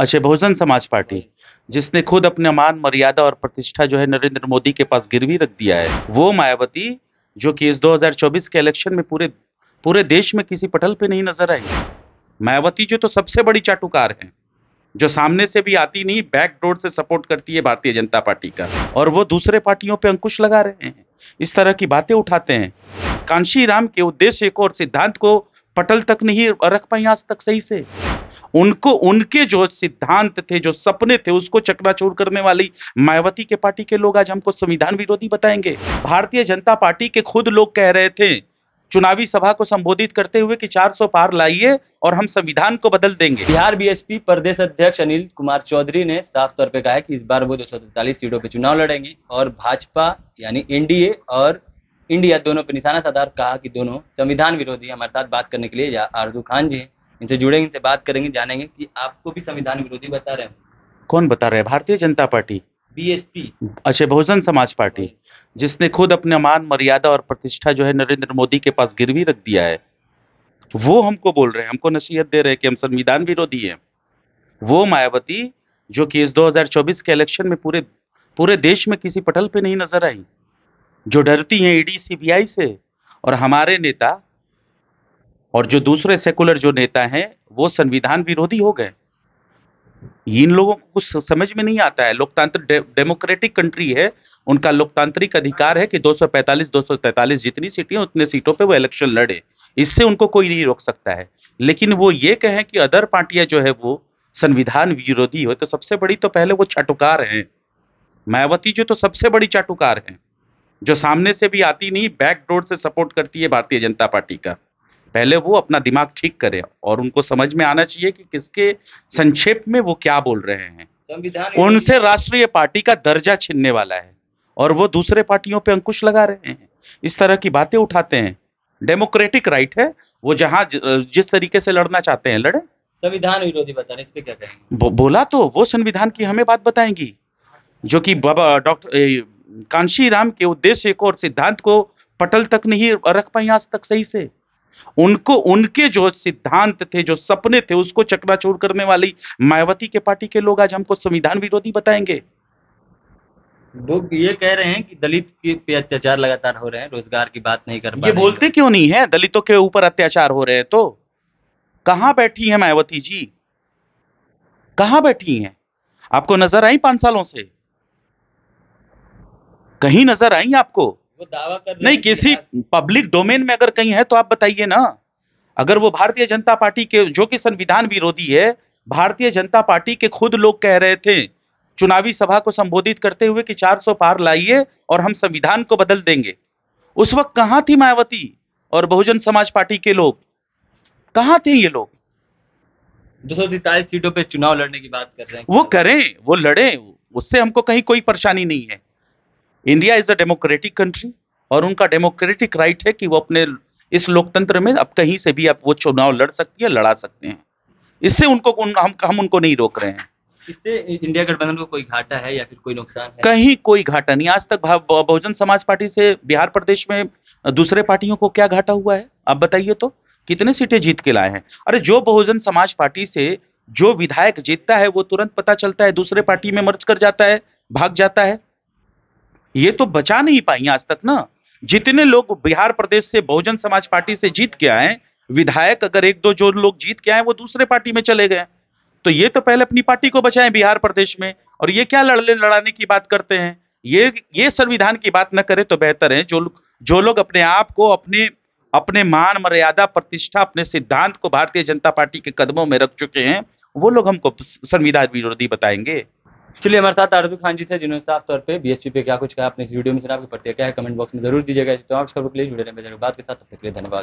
अच्छा, बहुजन समाज पार्टी, जिसने खुद अपने मान मर्यादा और प्रतिष्ठा जो है नरेंद्र मोदी के पास गिरवी रख दिया है, वो मायावती जो कि इस 2024 के इलेक्शन में पूरे पूरे देश में किसी पटल पे नहीं नजर आई। मायावती जो तो सबसे बड़ी चाटुकार है, जो सामने से भी आती नहीं, बैक डोर से सपोर्ट करती है भारतीय जनता पार्टी का, और वो दूसरे पार्टियों पे अंकुश लगा रहे हैं, इस तरह की बातें उठाते हैं। कांशी राम के उद्देश्य को और सिद्धांत को पटल तक नहीं रख पाई आज तक सही से। उनको उनके जो सिद्धांत थे, जो सपने थे, उसको चकनाचूर करने वाली मायावती के पार्टी के लोग आज हमको संविधान विरोधी बताएंगे। भारतीय जनता पार्टी के खुद लोग कह रहे थे चुनावी सभा को संबोधित करते हुए कि 400 पार लाइए और हम संविधान को बदल देंगे। बिहार बीएसपी प्रदेश अध्यक्ष अनिल कुमार चौधरी ने साफ तौर पे कहा है कि इस बार वो 243 सीटों पे चुनाव लड़ेंगे और भाजपा यानी एनडीए और इंडिया दोनों पे निशाना साधा, कहा कि दोनों संविधान विरोधी। हमारे साथ बात करने के लिए आरजू खान जी हैं, इनसे जुड़ेंगे, इनसे बात करेंगे, जानेंगे कि आपको भी संविधान विरोधी बता रहे हैं। कौन बता रहे हैं? Bharatiya Janata party, BSP. अच्छा, बहुजन समाज पार्टी, जिसने खुद अपने मान मर्यादा और प्रतिष्ठा जो है नरेंद्र मोदी के पास गिरवी रख दिया है, वो हमको बोल रहे हैं, हमको नसीहत दे रहे हैं कि हम संविधान विरोधी हैं। वो मायावती जो कि इस 2024 के इलेक्शन में पूरे पूरे देश में किसी पटल पे नहीं नजर आई, जो डरती हैं ईडी सीबीआई से, और हमारे नेता और जो दूसरे सेकुलर जो नेता हैं वो संविधान विरोधी हो गए। इन लोगों को कुछ समझ में नहीं आता है। लोकतांत्रिक डेमोक्रेटिक कंट्री है, उनका लोकतांत्रिक अधिकार है कि 245-243 जितनी सीटें उतने सीटों पे वो इलेक्शन लड़े, इससे उनको कोई नहीं रोक सकता है। लेकिन वो ये कहें कि अदर पार्टियां जो है वो संविधान विरोधी हो, तो सबसे बड़ी तो पहले वो चाटुकार हैं। मायावती जो तो सबसे बड़ी चाटुकार है, जो सामने से भी आती नहीं, बैक डोर से सपोर्ट करती है भारतीय जनता पार्टी का। पहले वो अपना दिमाग ठीक करें और उनको समझ में आना चाहिए कि किसके संक्षेप में वो क्या बोल रहे हैं। संविधान उनसे राष्ट्रीय पार्टी का दर्जा छीनने वाला है और वो दूसरे पार्टियों पे अंकुश लगा रहे हैं, इस तरह की बातें उठाते हैं। डेमोक्रेटिक राइट है, वो जहां जिस तरीके से लड़ना चाहते हैं लड़े। संविधान विरोधी बता रहे हैं, इस पे क्या कहेंगे? बोला तो वो संविधान की हमें बात बताएंगी, जो कि बाबा डॉक्टर कांशी राम के उद्देश्य को और सिद्धांत को पटल तक नहीं रख पाई आज तक सही से। उनको उनके जो सिद्धांत थे, जो सपने थे, उसको चकनाचूर करने वाली मायावती के पार्टी के लोग आज हमको संविधान विरोधी बताएंगे। वो ये कह रहे हैं कि दलित पे अत्याचार लगातार हो रहे हैं, रोजगार की बात नहीं कर पा ये रहे हैं। बोलते क्यों नहीं है दलितों के ऊपर अत्याचार हो रहे हैं? तो कहां बैठी है मायावती जी? कहां बैठी हैं? आपको नजर आई 5 सालों से? कहीं नजर आई आपको? वो दावा कर रहे नहीं, हैं किसी पब्लिक डोमेन में अगर कहीं है तो आप बताइए ना। अगर वो भारतीय जनता पार्टी के, जो कि संविधान विरोधी है, भारतीय जनता पार्टी के खुद लोग कह रहे थे चुनावी सभा को संबोधित करते हुए कि 400 पार लाइए और हम संविधान को बदल देंगे, उस वक्त कहां थी मायावती और बहुजन समाज पार्टी के लोग? कहां थे ये लोग? 243 सीटों पे चुनाव लड़ने की बात कर रहे हैं। वो करें, वो लड़े, उससे हमको कहीं कोई परेशानी नहीं है। India is a democratic country और उनका डेमोक्रेटिक राइट है कि वो अपने इस लोकतंत्र में अब कहीं से भी आप वो चुनाव लड़ सकती है, लड़ा सकते हैं। इससे उनको हम उनको नहीं रोक रहे हैं। इससे इंडिया गठबंधन को कोई घाटा है या फिर कोई नुकसान है? कहीं कोई घाटा नहीं। आज तक बहुजन समाज पार्टी से बिहार प्रदेश में दूसरे पार्टियों को क्या घाटा हुआ है? आप बताइए तो, कितने सीटें जीत के लाए हैं? अरे जो बहुजन समाज पार्टी से जो विधायक जीतता है वो तुरंत पता चलता है दूसरे पार्टी में मर्ज कर जाता है, भाग जाता है। ये तो बचा नहीं पाई आज तक ना। जितने लोग बिहार प्रदेश से बहुजन समाज पार्टी से जीत के आए विधायक, अगर 1-2 जो लोग जीत के आए वो दूसरे पार्टी में चले गए, तो ये तो पहले अपनी पार्टी को बचाएं बिहार प्रदेश में, और ये क्या लड़ाने की बात करते हैं? ये संविधान की बात न करे तो बेहतर है। जो लोग अपने आप को अपने अपने मान मर्यादा प्रतिष्ठा अपने सिद्धांत को भारतीय जनता पार्टी के कदमों में रख चुके हैं, वो लोग हमको संविधान विरोधी बताएंगे। चलिए, हमारे साथ आरजू खान जी थे, जिन्होंने साफ तौर पे बीएसपी पे क्या कुछ कहा अपने इस वीडियो में। आपकी प्रतिक्रिया है कमेंट बॉक्स में जरूर दीजिएगा। तो आप खबर के लिए जुड़े रहें बात के साथ। तब तक के लिए धन्यवाद।